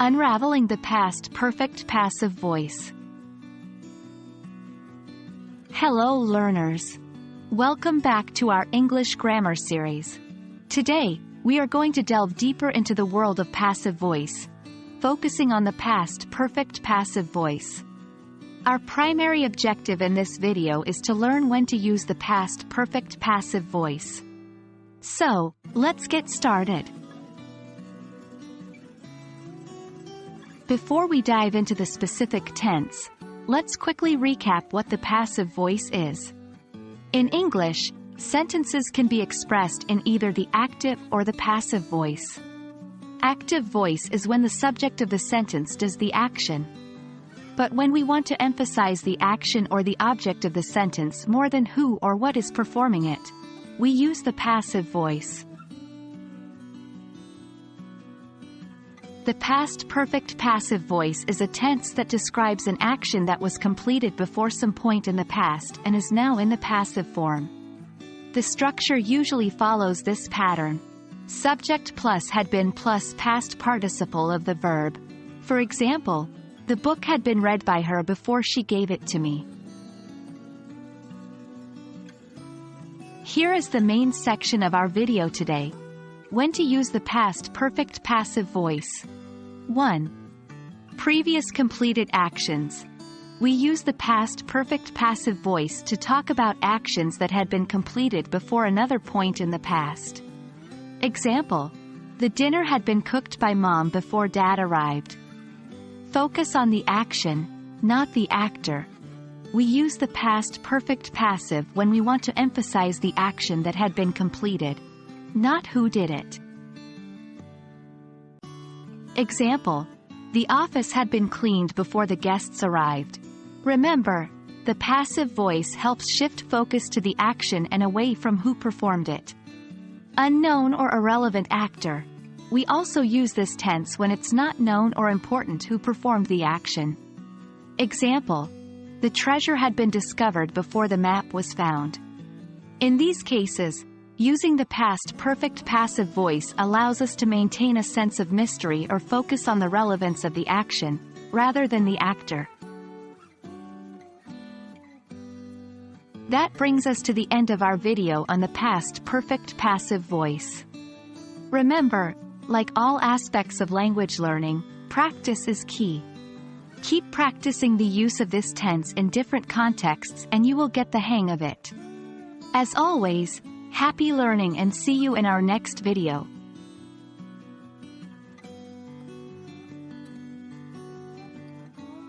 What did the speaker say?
Unraveling the past perfect passive voice. Hello learners. Welcome back to our English grammar series. Today, we are going to delve deeper into the world of passive voice, focusing on the past perfect passive voice. Our primary objective in this video is to learn when to use the past perfect passive voice. So, let's get started. Before we dive into the specific tense, let's quickly recap what the passive voice is. In English, sentences can be expressed in either the active or the passive voice. Active voice is when the subject of the sentence does the action. But when we want to emphasize the action or the object of the sentence more than who or what is performing it, we use the passive voice. The past perfect passive voice is a tense that describes an action that was completed before some point in the past and is now in the passive form. The structure usually follows this pattern. Subject plus had been plus past participle of the verb. For example, the book had been read by her before she gave it to me. Here is the main section of our video today. When to use the past perfect passive voice. 1. Previous completed actions. We use the past perfect passive voice to talk about actions that had been completed before another point in the past. Example: the dinner had been cooked by Mom before Dad arrived. Focus on the action, not the actor. We use the past perfect passive when we want to emphasize the action that had been completed, not who did it. Example: the office had been cleaned before the guests arrived. Remember, the passive voice helps shift focus to the action and away from who performed it. Unknown or irrelevant actor. We also use this tense when it's not known or important who performed the action. Example: the treasure had been discovered before the map was found. In these cases, using the past perfect passive voice allows us to maintain a sense of mystery or focus on the relevance of the action, rather than the actor. That brings us to the end of our video on the past perfect passive voice. Remember, like all aspects of language learning, practice is key. Keep practicing the use of this tense in different contexts and you will get the hang of it. As always, happy learning and see you in our next video.